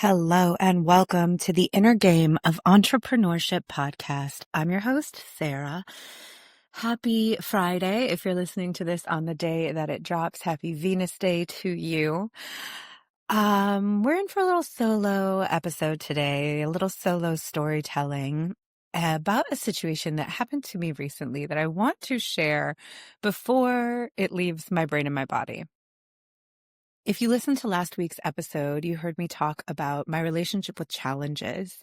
Hello and welcome to the Inner Game of Entrepreneurship podcast. I'm your host, Sarah. Happy Friday. If you're listening to this on the day that it drops, happy Venus Day to you. We're in for a little solo episode today, a little solo storytelling about a situation that happened to me recently that I want to share before it leaves my brain and my body. If you listened to last week's episode, you heard me talk about my relationship with challenges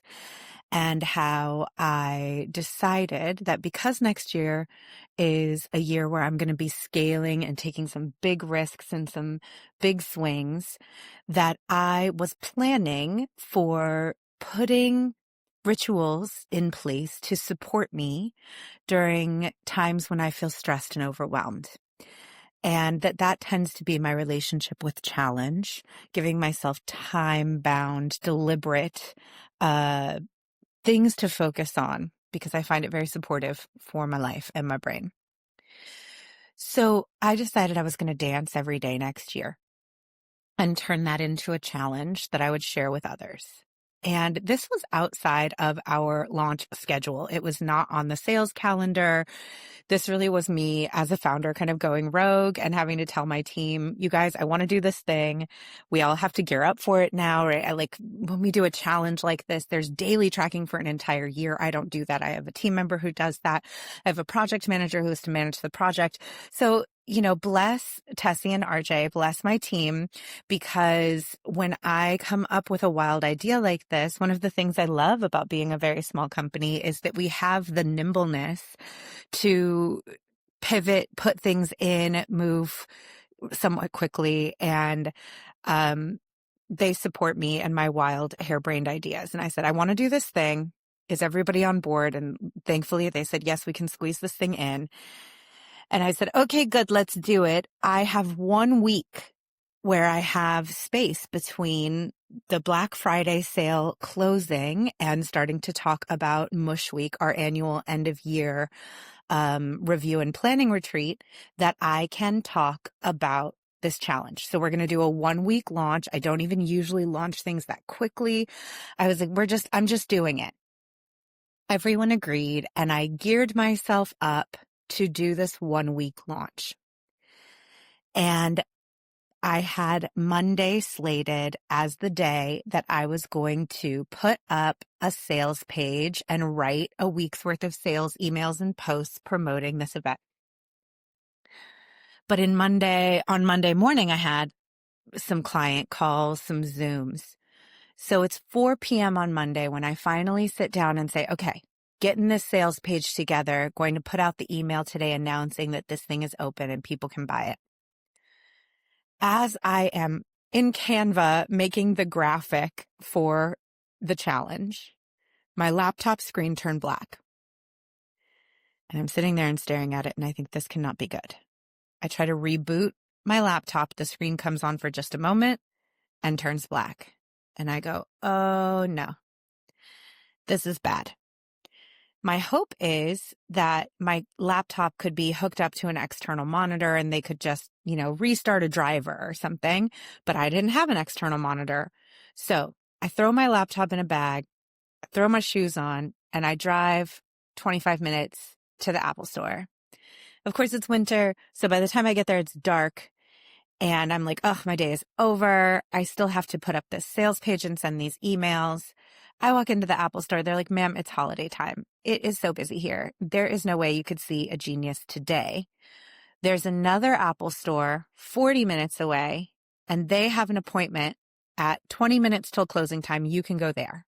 and how I decided that because next year is a year where I'm going to be scaling and taking some big risks and some big swings, that I was planning for putting rituals in place to support me during times when I feel stressed and overwhelmed. And that tends to be my relationship with challenge, giving myself time-bound, deliberate things to focus on because I find it very supportive for my life and my brain. So I decided I was going to dance every day next year and turn that into a challenge that I would share with others. And this was outside of our launch schedule. It was not on the sales calendar. This really was me as a founder kind of going rogue and having to tell my team, you guys, I want to do this thing. We all have to gear up for it now, right? When we do a challenge like this, there's daily tracking for an entire year. I don't do that. I have a team member who does that. I have a project manager who is to manage the project. So, bless Tessie and RJ, bless my team, because when I come up with a wild idea like this, one of the things I love about being a very small company is that we have the nimbleness to pivot, put things in, move somewhat quickly, and they support me and my wild harebrained ideas. And I said, I want to do this thing. Is everybody on board? And thankfully they said, yes, we can squeeze this thing in. And I said, okay, good, let's do it. I have 1 week where I have space between the Black Friday sale closing and starting to talk about Mush Week, our annual end of year review and planning retreat, that I can talk about this challenge. So we're going to do a 1 week launch. I don't even usually launch things that quickly. I was like, I'm just doing it. Everyone agreed, and I geared myself up to do this 1 week launch. And I had Monday slated as the day that I was going to put up a sales page and write a week's worth of sales emails and posts promoting this event. But on Monday morning, I had some client calls, some Zooms. So it's 4 p.m. on Monday when I finally sit down and say, okay, getting this sales page together, going to put out the email today announcing that this thing is open and people can buy it. As I am in Canva making the graphic for the challenge, my laptop screen turned black. And I'm sitting there and staring at it, and I think this cannot be good. I try to reboot my laptop. The screen comes on for just a moment and turns black. And I go, oh no, this is bad. My hope is that my laptop could be hooked up to an external monitor and they could just, restart a driver or something, but I didn't have an external monitor. So I throw my laptop in a bag, throw my shoes on, and I drive 25 minutes to the Apple store. Of course, it's winter, so by the time I get there, it's dark. And I'm like, oh, my day is over. I still have to put up this sales page and send these emails. I walk into the Apple store. They're like, ma'am, it's holiday time. It is so busy here. There is no way you could see a genius today. There's another Apple store 40 minutes away, and they have an appointment at 20 minutes till closing time. You can go there.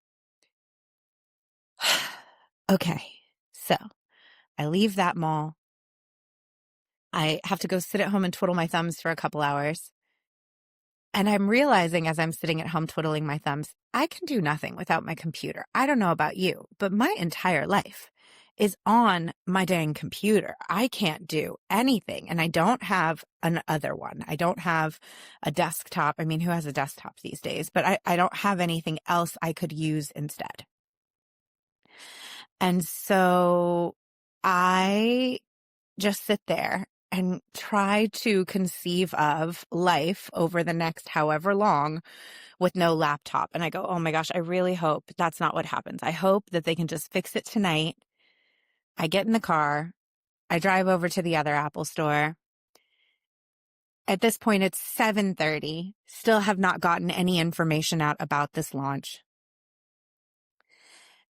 Okay, so I leave that mall. I have to go sit at home and twiddle my thumbs for a couple hours. And I'm realizing as I'm sitting at home twiddling my thumbs, I can do nothing without my computer. I don't know about you, but my entire life is on my dang computer. I can't do anything. And I don't have another one. I don't have a desktop. I mean, who has a desktop these days? But I don't have anything else I could use instead. And so I just sit there and try to conceive of life over the next however long with no laptop. And I go, oh my gosh, I really hope that's not what happens. I hope that they can just fix it tonight. I get in the car. I drive over to the other Apple store. At this point, it's 7:30. Still have not gotten any information out about this launch.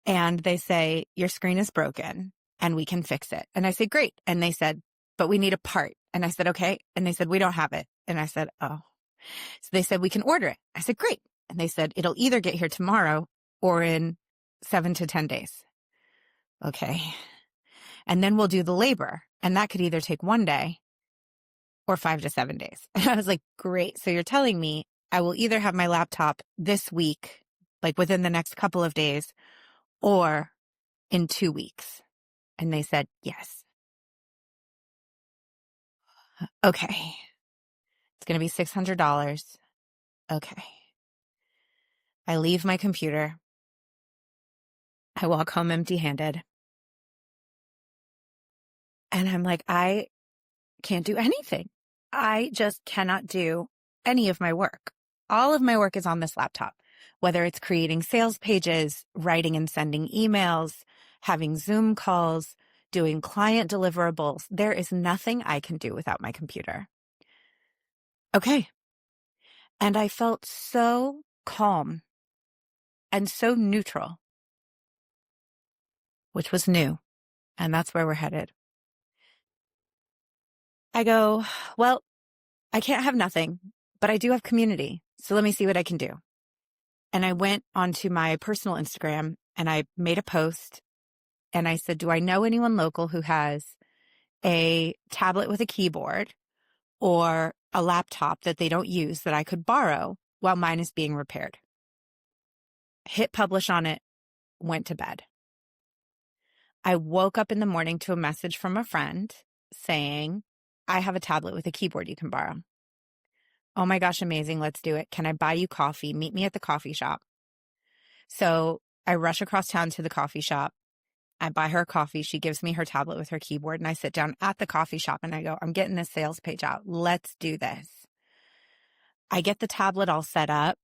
And they say, your screen is broken and we can fix it. And I say, great. And they said, but we need a part. And I said, okay. And they said, we don't have it. And I said, oh. So they said, we can order it. I said, great. And they said, it'll either get here tomorrow or in 7 to 10 days. Okay. And then we'll do the labor. And that could either take 1 day or 5 to 7 days. And I was like, great. So you're telling me I will either have my laptop this week, like within the next couple of days, or in 2 weeks. And they said, yes. Okay. It's going to be $600. Okay. I leave my computer. I walk home empty-handed. And I'm like, I can't do anything. I just cannot do any of my work. All of my work is on this laptop, whether it's creating sales pages, writing and sending emails, having Zoom calls, doing client deliverables. There is nothing I can do without my computer. Okay. And I felt so calm and so neutral, which was new. And that's where we're headed. I go, well, I can't have nothing, but I do have community. So let me see what I can do. And I went onto my personal Instagram and I made a post and I said, do I know anyone local who has a tablet with a keyboard or a laptop that they don't use that I could borrow while mine is being repaired? Hit publish on it, went to bed. I woke up in the morning to a message from a friend saying, I have a tablet with a keyboard you can borrow. Oh my gosh, amazing. Let's do it. Can I buy you coffee? Meet me at the coffee shop. So I rush across town to the coffee shop. I buy her coffee. She gives me her tablet with her keyboard and I sit down at the coffee shop and I go, I'm getting this sales page out. Let's do this. I get the tablet all set up.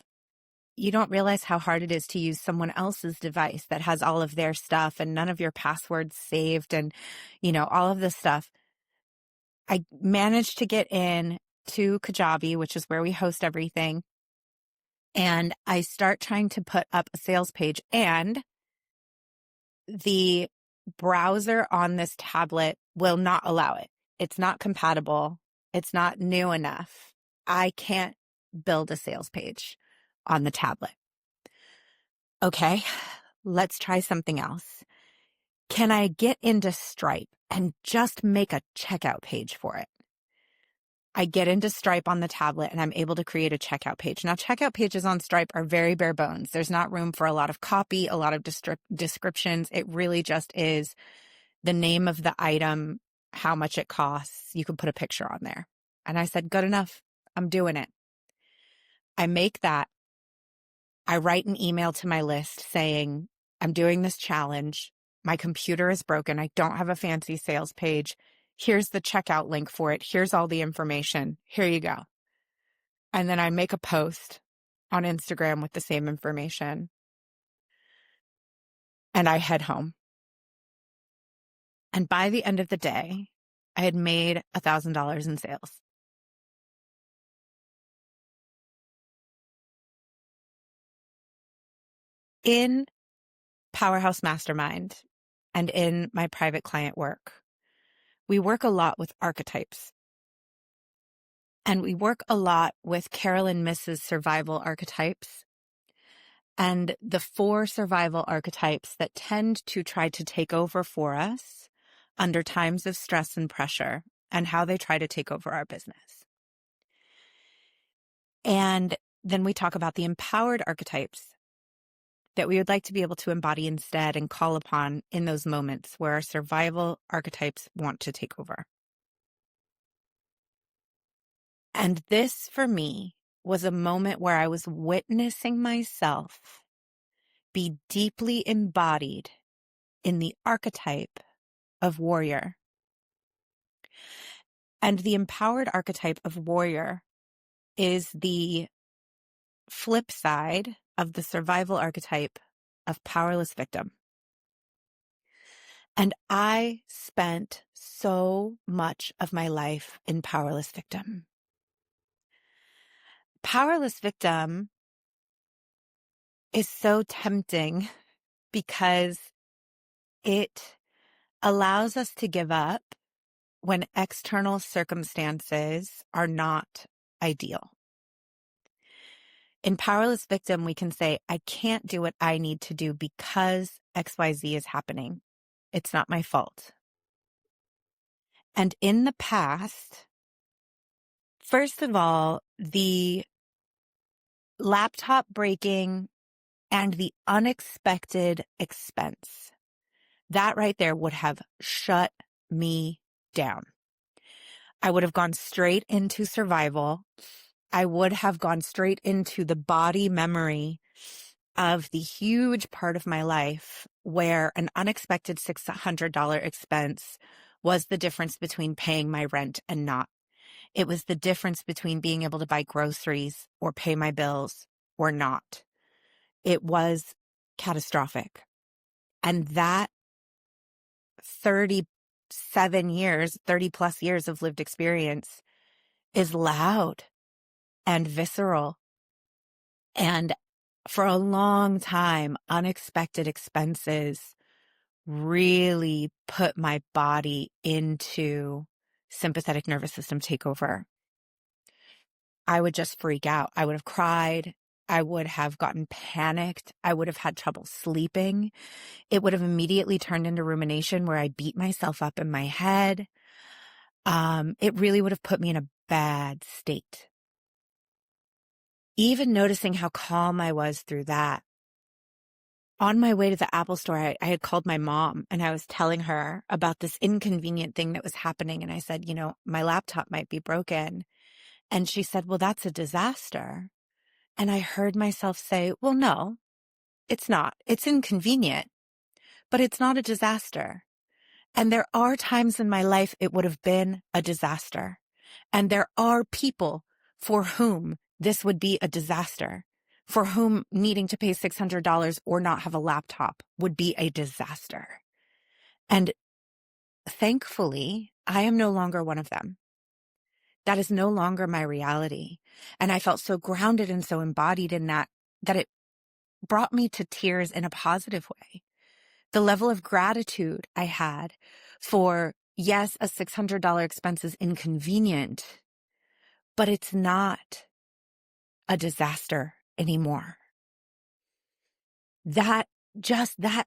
You don't realize how hard it is to use someone else's device that has all of their stuff and none of your passwords saved and, all of this stuff. I managed to get in to Kajabi, which is where we host everything. And I start trying to put up a sales page and the browser on this tablet will not allow it. It's not compatible. It's not new enough. I can't build a sales page on the tablet. Okay, let's try something else. Can I get into Stripe and just make a checkout page for it? I get into Stripe on the tablet and I'm able to create a checkout page. Now, checkout pages on Stripe are very bare bones. There's not room for a lot of copy, a lot of descriptions. It really just is the name of the item, how much it costs. You can put a picture on there. And I said, good enough. I'm doing it. I make that. I write an email to my list saying, I'm doing this challenge. My computer is broken. I don't have a fancy sales page. Here's the checkout link for it. Here's all the information. Here you go. And then I make a post on Instagram with the same information. And I head home. And by the end of the day, I had made $1,000 in sales. In Powerhouse Mastermind and in my private client work, we work a lot with archetypes. And we work a lot with Carolyn Miss's survival archetypes and the 4 survival archetypes that tend to try to take over for us under times of stress and pressure and how they try to take over our business. And then we talk about the empowered archetypes that we would like to be able to embody instead and call upon in those moments where our survival archetypes want to take over. And this, for me, was a moment where I was witnessing myself be deeply embodied in the archetype of warrior. And the empowered archetype of warrior is the flip side of the survival archetype of powerless victim. And I spent so much of my life in powerless victim. Powerless victim is so tempting because it allows us to give up when external circumstances are not ideal. In powerless victim, we can say, I can't do what I need to do because XYZ is happening. It's not my fault. And in the past, first of all, the laptop breaking and the unexpected expense, that right there would have shut me down. I would have gone straight into survival. I would have gone straight into the body memory of the huge part of my life where an unexpected $600 expense was the difference between paying my rent and not. It was the difference between being able to buy groceries or pay my bills or not. It was catastrophic. And that 37 years, 30 plus years of lived experience is loud and visceral. And for a long time, unexpected expenses really put my body into sympathetic nervous system takeover. I would just freak out. I would have cried. I would have gotten panicked. I would have had trouble sleeping. It would have immediately turned into rumination where I beat myself up in my head. It really would have put me in a bad state. Even noticing how calm I was through that. On my way to the Apple store, I had called my mom and I was telling her about this inconvenient thing that was happening. And I said, my laptop might be broken. And she said, well, that's a disaster. And I heard myself say, well, no, it's not. It's inconvenient, but it's not a disaster. And there are times in my life it would have been a disaster. And there are people for whom this would be a disaster, for whom needing to pay $600 or not have a laptop would be a disaster. And thankfully, I am no longer one of them. That is no longer my reality. And I felt so grounded and so embodied in that it brought me to tears in a positive way. The level of gratitude I had for, yes, a $600 expense is inconvenient, but it's not a disaster anymore. That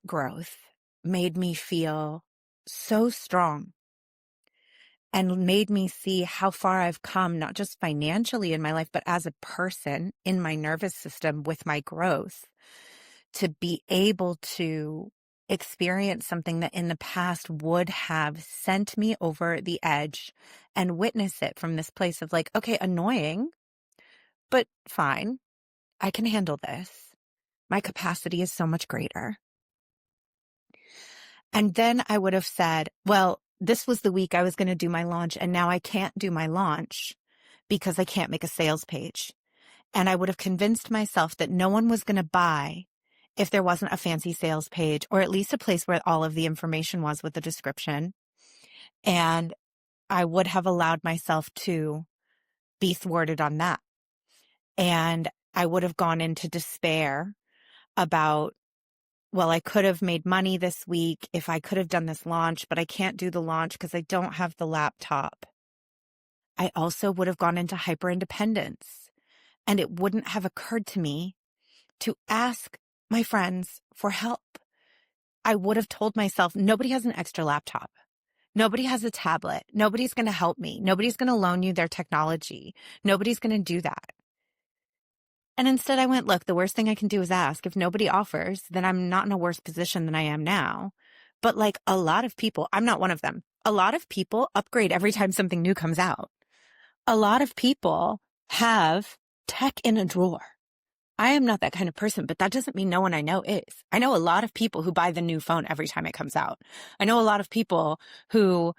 growth made me feel so strong and made me see how far I've come, not just financially in my life, but as a person in my nervous system with my growth, to be able to experience something that in the past would have sent me over the edge and witness it from this place of like, okay, annoying, but fine. I can handle this. My capacity is so much greater. And then I would have said, well, this was the week I was going to do my launch, and now I can't do my launch because I can't make a sales page. And I would have convinced myself that no one was going to buy if there wasn't a fancy sales page, or at least a place where all of the information was with the description. And I would have allowed myself to be thwarted on that. And I would have gone into despair about, well, I could have made money this week if I could have done this launch, but I can't do the launch because I don't have the laptop. I also would have gone into hyper-independence, and it wouldn't have occurred to me to ask my friends for help. I would have told myself, nobody has an extra laptop. Nobody has a tablet. Nobody's going to help me. Nobody's going to loan you their technology. Nobody's going to do that. And instead I went, look, the worst thing I can do is ask. If nobody offers, then I'm not in a worse position than I am now. But like a lot of people, I'm not one of them. A lot of people upgrade every time something new comes out. A lot of people have tech in a drawer. I am not that kind of person, but that doesn't mean no one I know is. I know a lot of people who buy the new phone every time it comes out. I know a lot of people who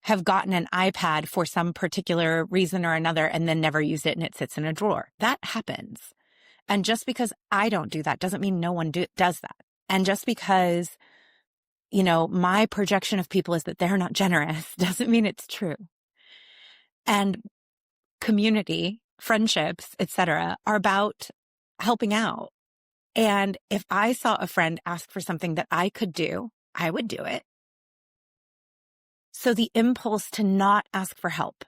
have gotten an iPad for some particular reason or another and then never used it and it sits in a drawer. That happens. And just because I don't do that doesn't mean no one does that. And just because, my projection of people is that they're not generous doesn't mean it's true. And community, friendships, etc., are about helping out. And if I saw a friend ask for something that I could do, I would do it. So the impulse to not ask for help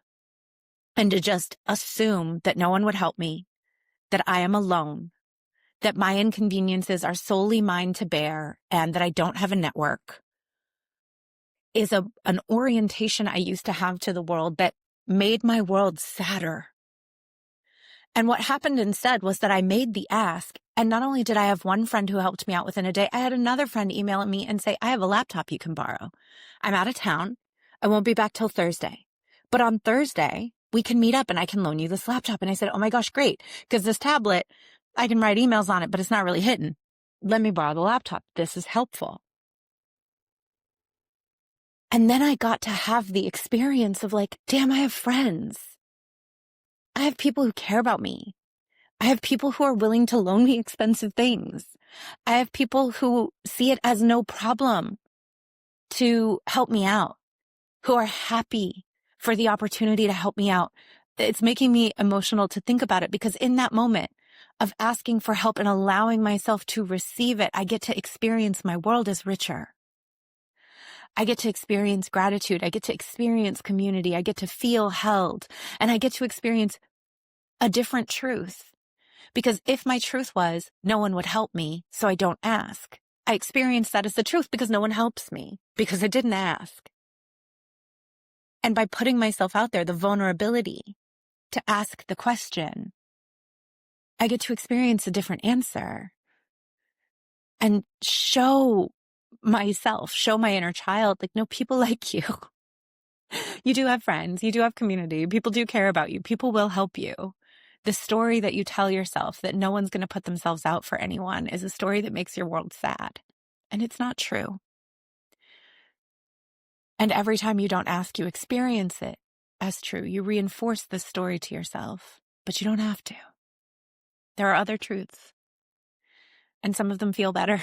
and to just assume that no one would help me, that I am alone, that my inconveniences are solely mine to bear, and that I don't have a network is an orientation I used to have to the world that made my world sadder. And what happened instead was that I made the ask. And not only did I have one friend who helped me out within a day, I had another friend email me and say, I have a laptop you can borrow. I'm out of town. I won't be back till Thursday. But on Thursday, we can meet up and I can loan you this laptop. And I said, oh my gosh, great. Because this tablet, I can write emails on it, but it's not really hitting. Let me borrow the laptop. This is helpful. And then I got to have the experience of like, damn, I have friends. I have people who care about me. I have people who are willing to loan me expensive things. I have people who see it as no problem to help me out, who are happy for the opportunity to help me out. It's making me emotional to think about it because in that moment of asking for help and allowing myself to receive it, I get to experience my world as richer. I get to experience gratitude. I get to experience community. I get to feel held, and I get to experience a different truth. Because if my truth was no one would help me, so I don't ask, I experience that as the truth because no one helps me because I didn't ask. And by putting myself out there, the vulnerability to ask the question, I get to experience a different answer and show myself, show my inner child, like, no, people like you. You do have friends. You do have community. People do care about you. People will help you. The story that you tell yourself that no one's going to put themselves out for anyone is a story that makes your world sad. And it's not true. And every time you don't ask, you experience it as true. You reinforce this story to yourself, but you don't have to. There are other truths, and some of them feel better.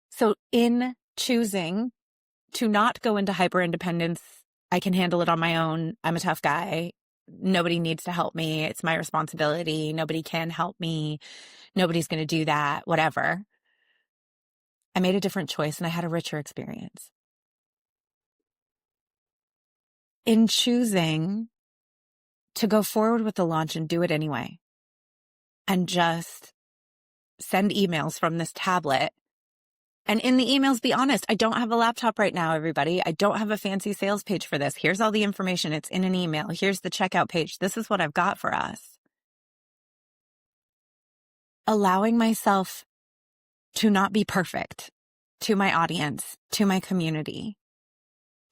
So in choosing to not go into hyper independence, I can handle it on my own. I'm a tough guy. Nobody needs to help me. It's my responsibility. Nobody can help me. Nobody's going to do that, whatever. I made a different choice and I had a richer experience. In choosing to go forward with the launch and do it anyway, and just send emails from this tablet. And in the emails, be honest, I don't have a laptop right now, everybody. I don't have a fancy sales page for this. Here's all the information. It's in an email. Here's the checkout page. This is what I've got for us. Allowing myself to not be perfect to my audience, to my community,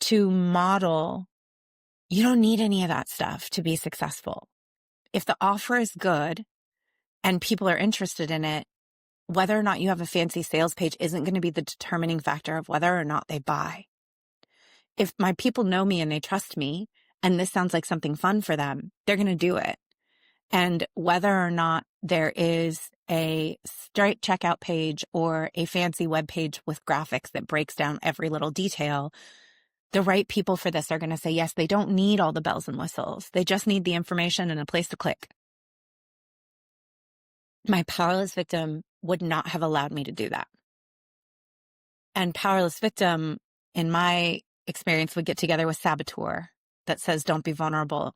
to model, you don't need any of that stuff to be successful. If the offer is good and people are interested in it, whether or not you have a fancy sales page isn't going to be the determining factor of whether or not they buy. If my people know me and they trust me, and this sounds like something fun for them, they're going to do it. And whether or not there is a straight checkout page or a fancy web page with graphics that breaks down every little detail, the right people for this are going to say, yes, they don't need all the bells and whistles. They just need the information and a place to click. My powerless victim would not have allowed me to do that. And powerless victim, in my experience, would get together with saboteur that says, don't be vulnerable.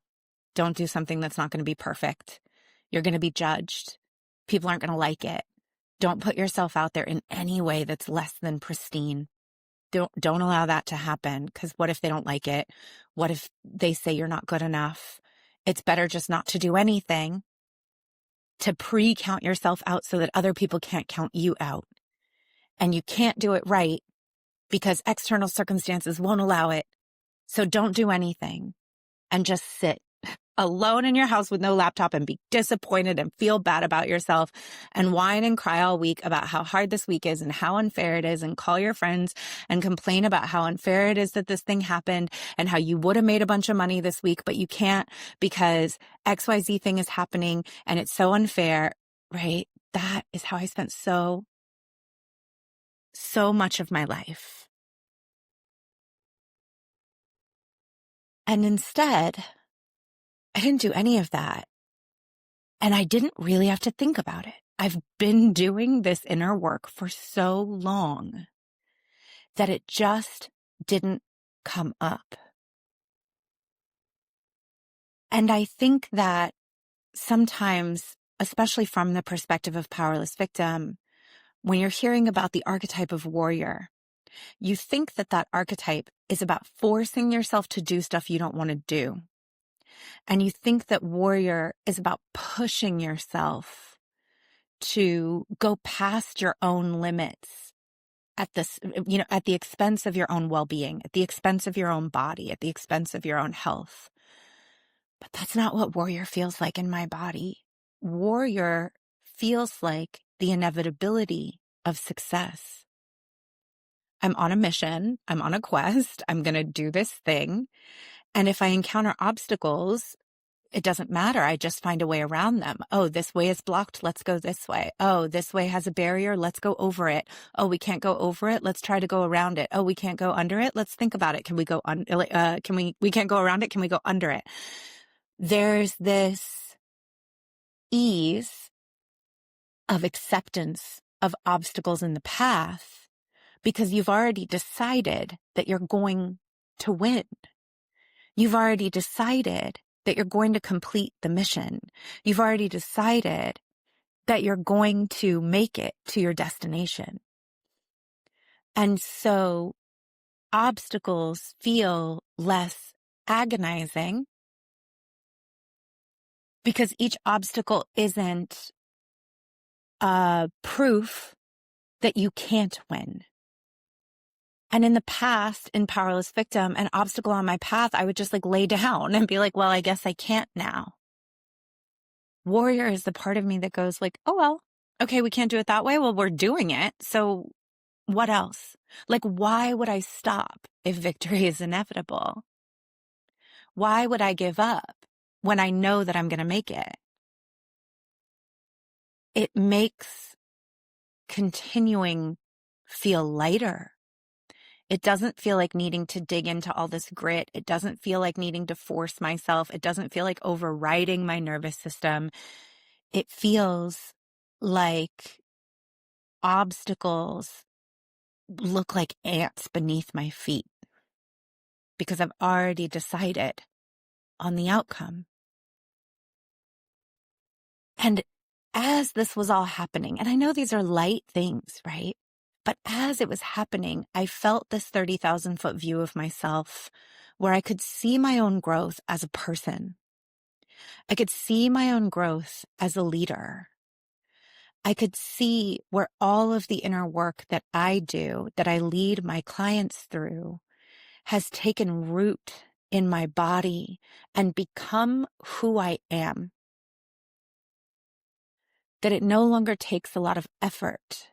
Don't do something that's not going to be perfect. You're going to be judged. People aren't going to like it. Don't put yourself out there in any way that's less than pristine. Don't allow that to happen, because what if they don't like it? What if they say you're not good enough? It's better just not to do anything, to pre-count yourself out so that other people can't count you out. And you can't do it right because external circumstances won't allow it. So don't do anything and just sit alone in your house with no laptop and be disappointed and feel bad about yourself and whine and cry all week about how hard this week is and how unfair it is and call your friends and complain about how unfair it is that this thing happened and how you would have made a bunch of money this week, but you can't because XYZ thing is happening and it's so unfair, right? That is how I spent so much of my life. And instead, I didn't do any of that. And I didn't really have to think about it. I've been doing this inner work for so long that it just didn't come up. And I think that sometimes, especially from the perspective of powerless victim, when you're hearing about the archetype of warrior, you think that that archetype is about forcing yourself to do stuff you don't want to do. And you think that warrior is about pushing yourself to go past your own limits at this, at the expense of your own well-being, at the expense of your own body, at the expense of your own health. But that's not what warrior feels like in my body. Warrior feels like the inevitability of success. I'm on a mission. I'm on a quest. I'm going to do this thing. And if I encounter obstacles, it doesn't matter. I just find a way around them. Oh, this way is blocked. Let's go this way. Oh, this way has a barrier. Let's go over it. Oh, we can't go over it. Let's try to go around it. Oh, we can't go under it. Let's think about it. Can we go we can't go around it. Can we go under it? There's this ease of acceptance of obstacles in the path because you've already decided that you're going to win. You've already decided that you're going to complete the mission. You've already decided that you're going to make it to your destination. And so obstacles feel less agonizing because each obstacle isn't proof that you can't win. And in the past, in powerless victim, an obstacle on my path, I would just lay down and be like, well, I guess I can't now. Warrior is the part of me that goes oh, well, okay, we can't do it that way. Well, we're doing it. So what else? Why would I stop if victory is inevitable? Why would I give up when I know that I'm going to make it? It makes continuing feel lighter. It doesn't feel like needing to dig into all this grit. It doesn't feel like needing to force myself. It doesn't feel like overriding my nervous system. It feels like obstacles look like ants beneath my feet because I've already decided on the outcome. And as this was all happening, and I know these are light things, right? But as it was happening, I felt this 30,000-foot view of myself where I could see my own growth as a person. I could see my own growth as a leader. I could see where all of the inner work that I do, that I lead my clients through, has taken root in my body and become who I am. That it no longer takes a lot of effort.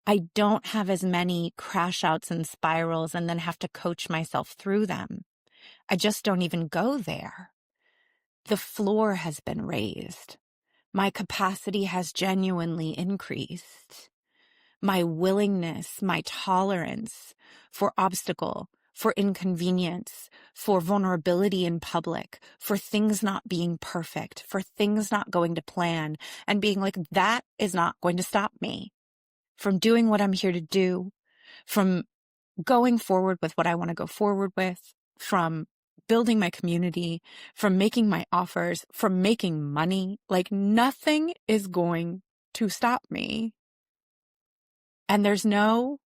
I don't have as many crash outs and spirals and then have to coach myself through them. I just don't even go there. The floor has been raised. My capacity has genuinely increased. My willingness, my tolerance for obstacle, for inconvenience, for vulnerability in public, for things not being perfect, for things not going to plan, and being that is not going to stop me from doing what I'm here to do, from going forward with what I want to go forward with, from building my community, from making my offers, from making money. Nothing is going to stop me. And there's no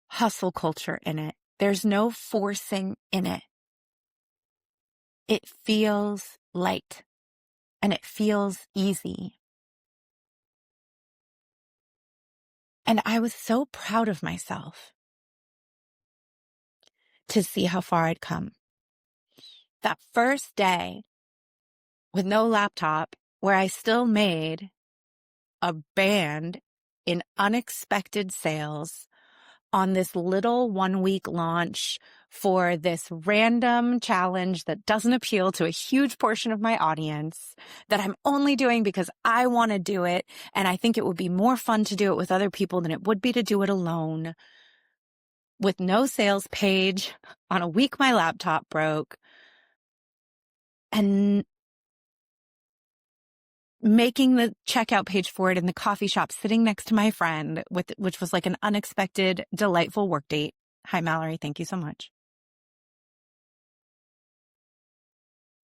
hustle culture in it. There's no forcing in it. It feels light and it feels easy. And I was so proud of myself to see how far I'd come. That first day with no laptop, where I still made a band in unexpected sales on this little 1-week launch for this random challenge that doesn't appeal to a huge portion of my audience, that I'm only doing because I want to do it. And I think it would be more fun to do it with other people than it would be to do it alone. With no sales page, on a week my laptop broke, and making the checkout page for it in the coffee shop sitting next to my friend, which was like an unexpected, delightful work date. Hi, Mallory. Thank you so much.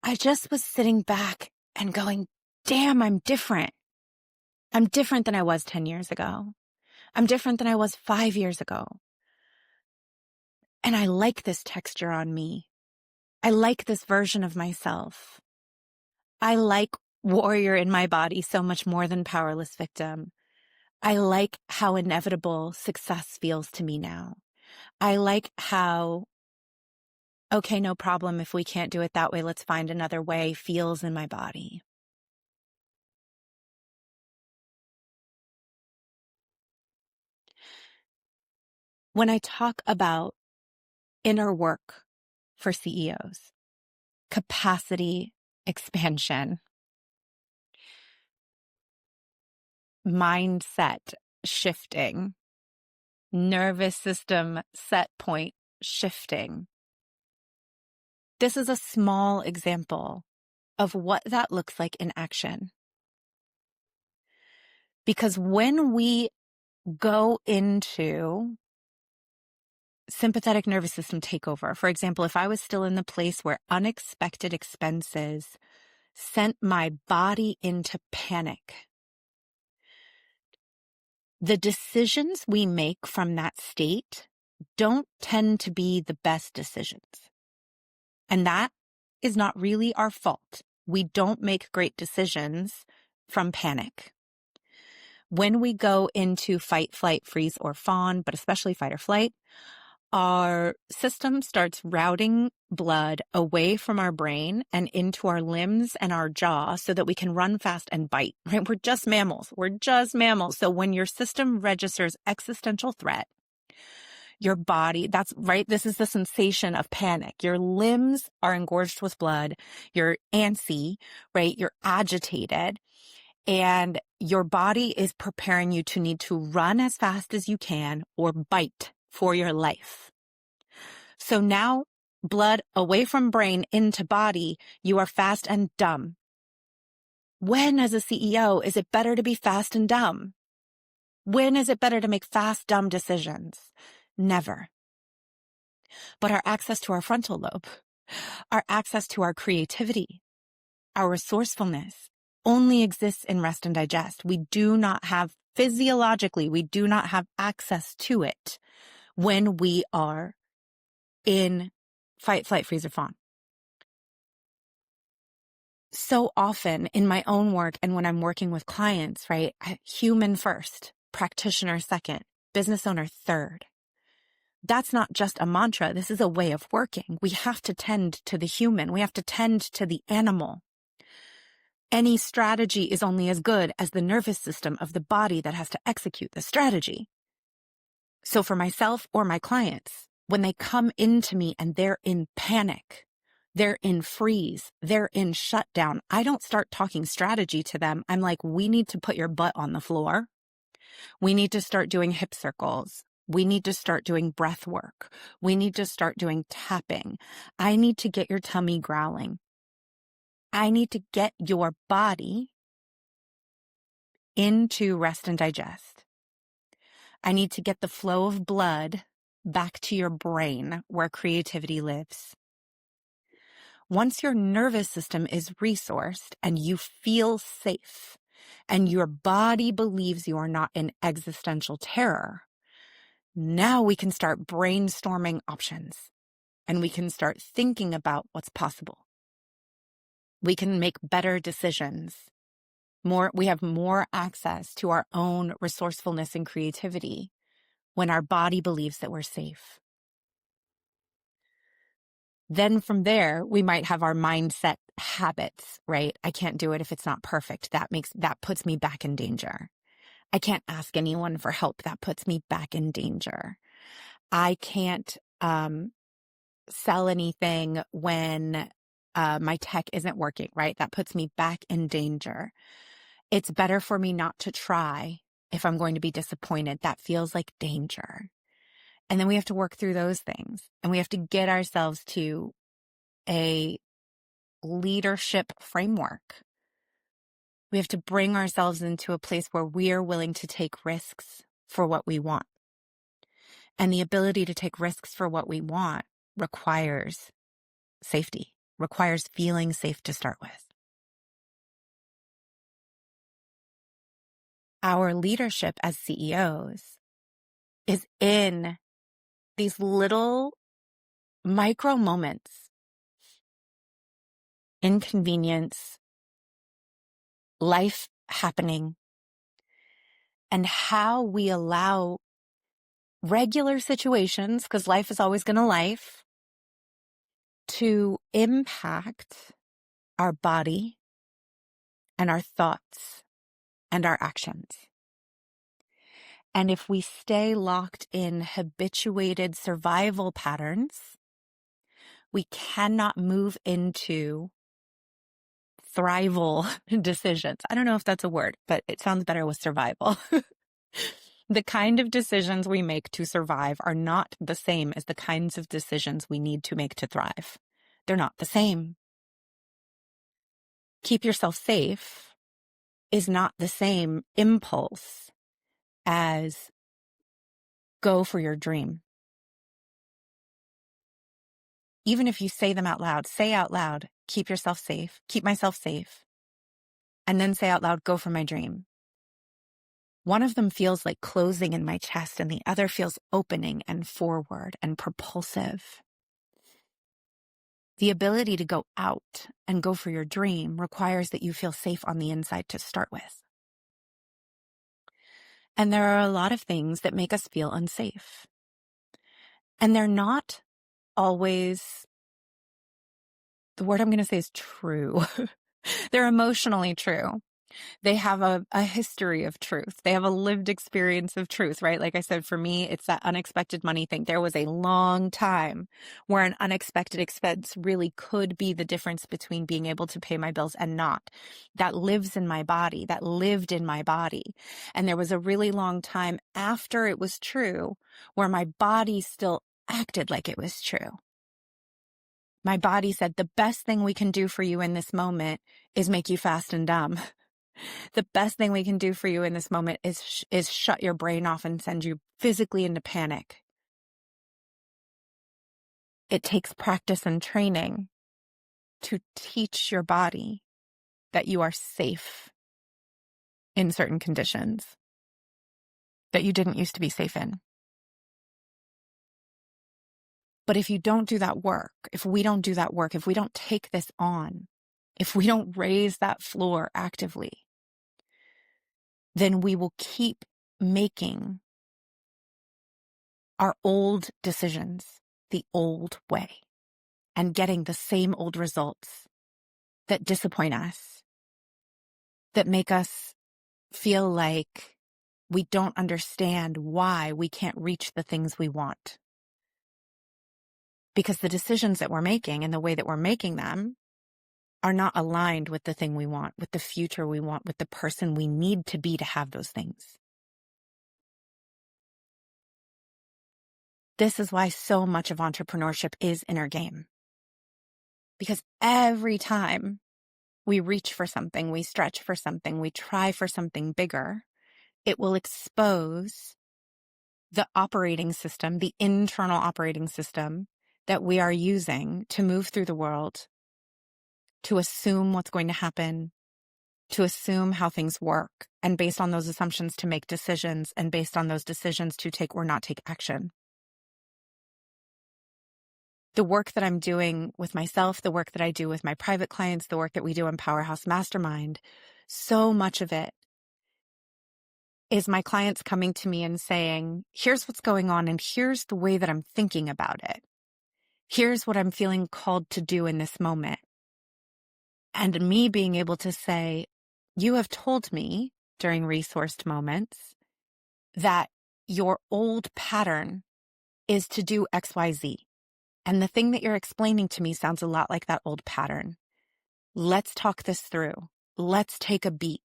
I just was sitting back and going, damn, I'm different. I'm different than I was 10 years ago. I'm different than I was 5 years ago. And I like this texture on me. I like this version of myself. I like warrior in my body so much more than powerless victim. I like how inevitable success feels to me now. I like how, okay, no problem. If we can't do it that way, let's find another way, feels in my body. When I talk about inner work for CEOs, capacity expansion, mindset shifting, nervous system set point shifting. This is a small example of what that looks like in action. Because when we go into sympathetic nervous system takeover, for example, if I was still in the place where unexpected expenses sent my body into panic, the decisions we make from that state don't tend to be the best decisions. And that is not really our fault. We don't make great decisions from panic. When we go into fight, flight, freeze, or fawn, but especially fight or flight, our system starts routing blood away from our brain and into our limbs and our jaw so that we can run fast and bite, right? We're just mammals. So when your system registers existential threat, your body, that's right. This is the sensation of panic. Your limbs are engorged with blood. You're antsy, right? You're agitated. And your body is preparing you to need to run as fast as you can or bite for your life. So now, blood away from brain into body, you are fast and dumb. When, as a CEO, is it better to be fast and dumb? When is it better to make fast, dumb decisions? Never. But our access to our frontal lobe, our access to our creativity, our resourcefulness only exists in rest and digest. We do not have, physiologically, we do not have access to it when we are in fight, flight, freeze, or fawn. So often in my own work and when I'm working with clients, right, human first, practitioner second, business owner third. That's not just a mantra. This is a way of working. We have to tend to the human. We have to tend to the animal. Any strategy is only as good as the nervous system of the body that has to execute the strategy. So for myself or my clients, when they come into me and they're in panic, they're in freeze, they're in shutdown, I don't start talking strategy to them. I'm like, we need to put your butt on the floor. We need to start doing hip circles. We need to start doing breath work. We need to start doing tapping. I need to get your tummy growling. I need to get your body into rest and digest. I need to get the flow of blood back to your brain where creativity lives. Once your nervous system is resourced and you feel safe and your body believes you are not in existential terror, now we can start brainstorming options and we can start thinking about what's possible. We can make better decisions. We have more access to our own resourcefulness and creativity when our body believes that we're safe. Then from there, we might have our mindset habits, right? I can't do it if it's not perfect. That puts me back in danger. I can't ask anyone for help. That puts me back in danger. I can't sell anything when my tech isn't working, right? That puts me back in danger. It's better for me not to try if I'm going to be disappointed. That feels like danger. And then we have to work through those things, and we have to get ourselves to a leadership framework. We have to bring ourselves into a place where we are willing to take risks for what we want. And the ability to take risks for what we want requires safety, requires feeling safe to start with. Our leadership as CEOs is in these little micro moments, inconvenience, life happening, and how we allow regular situations, because life is always going to life, to impact our body and our thoughts and our actions. And if we stay locked in habituated survival patterns, we cannot move into thrival decisions. I don't know if that's a word, but it sounds better with survival. The kind of decisions we make to survive are not the same as the kinds of decisions we need to make to thrive. They're not the same. Keep yourself safe is not the same impulse as go for your dream. Even if you say them out loud, say out loud, keep yourself safe, keep myself safe, and then say out loud, go for my dream. One of them feels like closing in my chest, and the other feels opening and forward and propulsive. The ability to go out and go for your dream requires that you feel safe on the inside to start with. And there are a lot of things that make us feel unsafe. And they're not always, the word I'm going to say is true. They're emotionally true. They have a history of truth. They have a lived experience of truth, right? Like I said, for me, it's that unexpected money thing. There was a long time where an unexpected expense really could be the difference between being able to pay my bills and not. That lives in my body, that lived in my body. And there was a really long time after it was true where my body still acted like it was true. My body said, the best thing we can do for you in this moment is make you fast and dumb. The best thing we can do for you in this moment is shut your brain off and send you physically into panic. It takes practice and training to teach your body that you are safe in certain conditions that you didn't used to be safe in. But if you don't do that work, if we don't do that work, if we don't take this on, if we don't raise that floor actively, then we will keep making our old decisions the old way and getting the same old results that disappoint us, that make us feel like we don't understand why we can't reach the things we want. Because the decisions that we're making and the way that we're making them are not aligned with the thing we want, with the future we want, with the person we need to be to have those things. This is why so much of entrepreneurship is inner game. Because every time we reach for something, we stretch for something, we try for something bigger, it will expose the operating system, the internal operating system that we are using to move through the world, to assume what's going to happen, to assume how things work, and based on those assumptions to make decisions, and based on those decisions to take or not take action. The work that I'm doing with myself, the work that I do with my private clients, the work that we do in Powerhouse Mastermind, so much of it is my clients coming to me and saying, here's what's going on and here's the way that I'm thinking about it. Here's what I'm feeling called to do in this moment. And me being able to say, you have told me during resourced moments that your old pattern is to do XYZ. And the thing that you're explaining to me sounds a lot like that old pattern. Let's talk this through. Let's take a beat.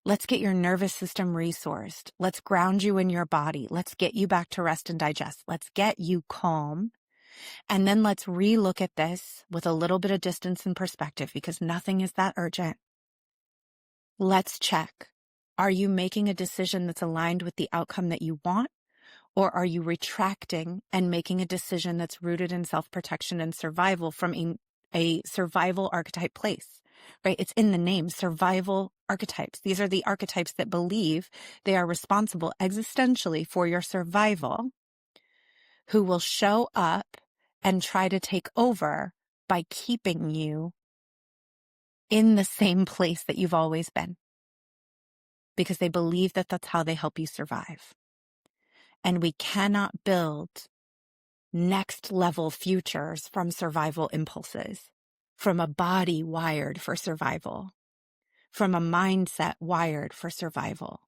Let's get your nervous system resourced. Let's ground you in your body. Let's get you back to rest and digest. Let's get you calm. And then let's relook at this with a little bit of distance and perspective, because nothing is that urgent. Let's check. Are you making a decision that's aligned with the outcome that you want? Or are you retracting and making a decision that's rooted in self-protection and survival from a survival archetype place, right? It's in the name, survival archetypes. These are the archetypes that believe they are responsible existentially for your survival, who will show up and try to take over by keeping you in the same place that you've always been, because they believe that that's how they help you survive. And we cannot build next level futures from survival impulses, from a body wired for survival, from a mindset wired for survival.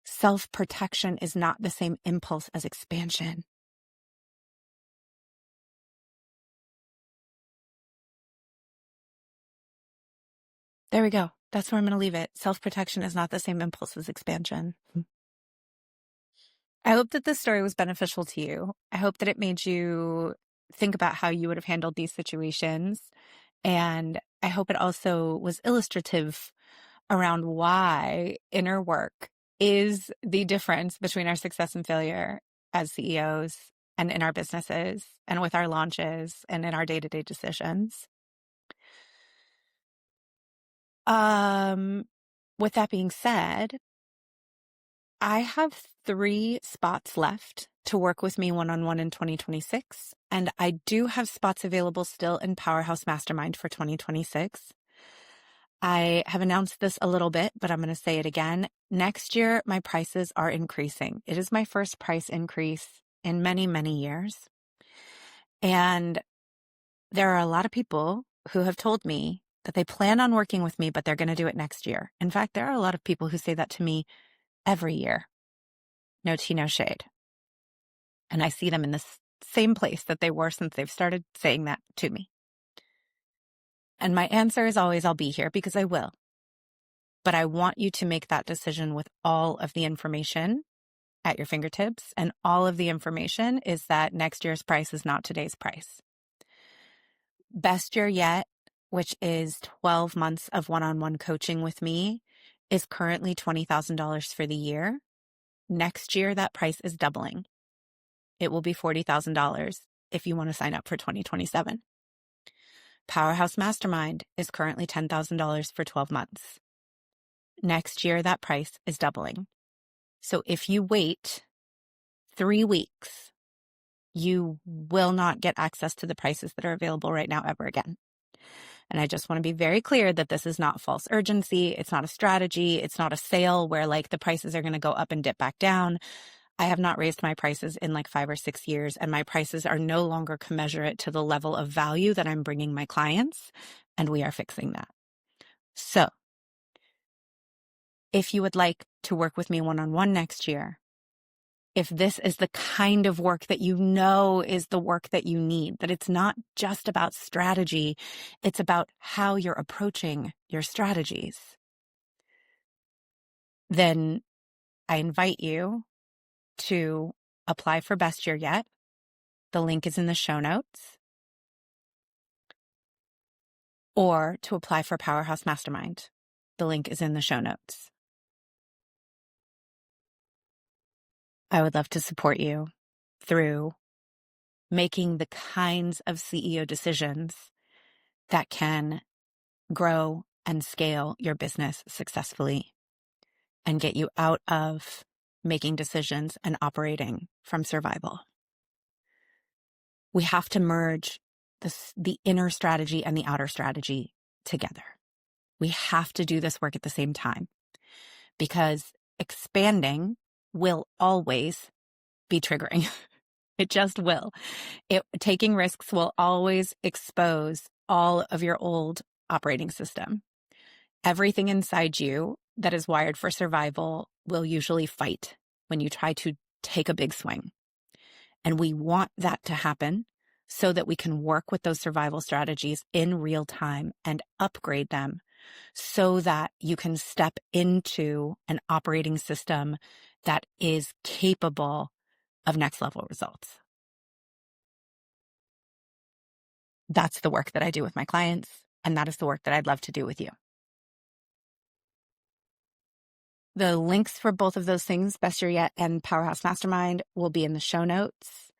Self-protection is not the same impulse as expansion. There we go. That's where I'm going to leave it. Self-protection is not the same impulse as expansion. I hope that this story was beneficial to you. I hope that it made you think about how you would have handled these situations. And I hope it also was illustrative around why inner work is the difference between our success and failure as CEOs and in our businesses and with our launches and in our day-to-day decisions. With that being said, I have 3 spots left to work with me one-on-one in 2026, and I do have spots available still in Powerhouse Mastermind for 2026. I have announced this a little bit, but I'm going to say it again. Next year, my prices are increasing. It is my first price increase in many, many years. And there are a lot of people who have told me that they plan on working with me, but they're going to do it next year. In fact, there are a lot of people who say that to me every year. No tea, no shade. And I see them in the same place that they were since they've started saying that to me. And my answer is always, I'll be here, because I will. But I want you to make that decision with all of the information at your fingertips. And all of the information is that next year's price is not today's price. Best year yet, which is 12 months of one-on-one coaching with me, is currently $20,000 for the year. Next year, that price is doubling. It will be $40,000 if you want to sign up for 2027. Powerhouse Mastermind is currently $10,000 for 12 months. Next year, that price is doubling. So if you wait 3 weeks, you will not get access to the prices that are available right now ever again. And I just want to be very clear that this is not false urgency. It's not a strategy. It's not a sale where like the prices are going to go up and dip back down. I have not raised my prices in like 5 or 6 years, and my prices are no longer commensurate to the level of value that I'm bringing my clients, and we are fixing that. So if you would like to work with me one-on-one next year, if this is the kind of work that you know is the work that you need, that it's not just about strategy, it's about how you're approaching your strategies, then I invite you to apply for Best Year Yet. The link is in the show notes. Or to apply for Powerhouse Mastermind. The link is in the show notes. I would love to support you through making the kinds of CEO decisions that can grow and scale your business successfully and get you out of making decisions and operating from survival. We have to merge the inner strategy and the outer strategy together. We have to do this work at the same time, because expanding will always be triggering. It just will. Taking risks will always expose all of your old operating system. Everything inside you that is wired for survival will usually fight when you try to take a big swing. And we want that to happen so that we can work with those survival strategies in real time and upgrade them so that you can step into an operating system that is capable of next level results. That's the work that I do with my clients, and that is the work that I'd love to do with you. The links for both of those things, Best Year Yet and Powerhouse Mastermind, will be in the show notes.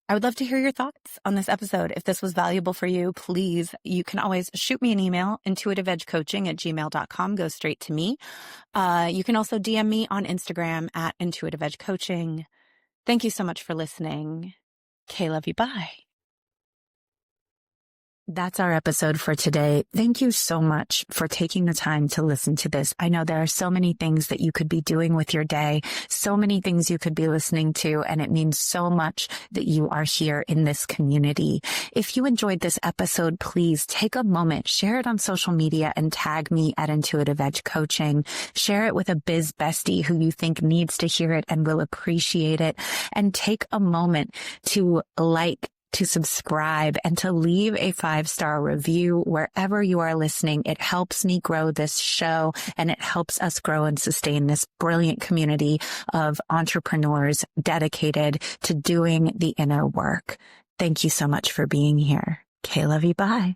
I would love to hear your thoughts on this episode. If this was valuable for you, please, you can always shoot me an email, intuitiveedgecoaching@gmail.com. Go straight to me. You can also DM me on Instagram at intuitiveedgecoaching. Thank you so much for listening. Okay, love you. Bye. That's our episode for today. Thank you so much for taking the time to listen to this. I know there are so many things that you could be doing with your day, so many things you could be listening to, and it means so much that you are here in this community. If you enjoyed this episode, please take a moment, share it on social media and tag me at Intuitive Edge Coaching. Share it with a biz bestie who you think needs to hear it and will appreciate it. And take a moment to to subscribe and to leave a 5-star review wherever you are listening. It helps me grow this show and it helps us grow and sustain this brilliant community of entrepreneurs dedicated to doing the inner work. Thank you so much for being here. Okay, love you. Bye.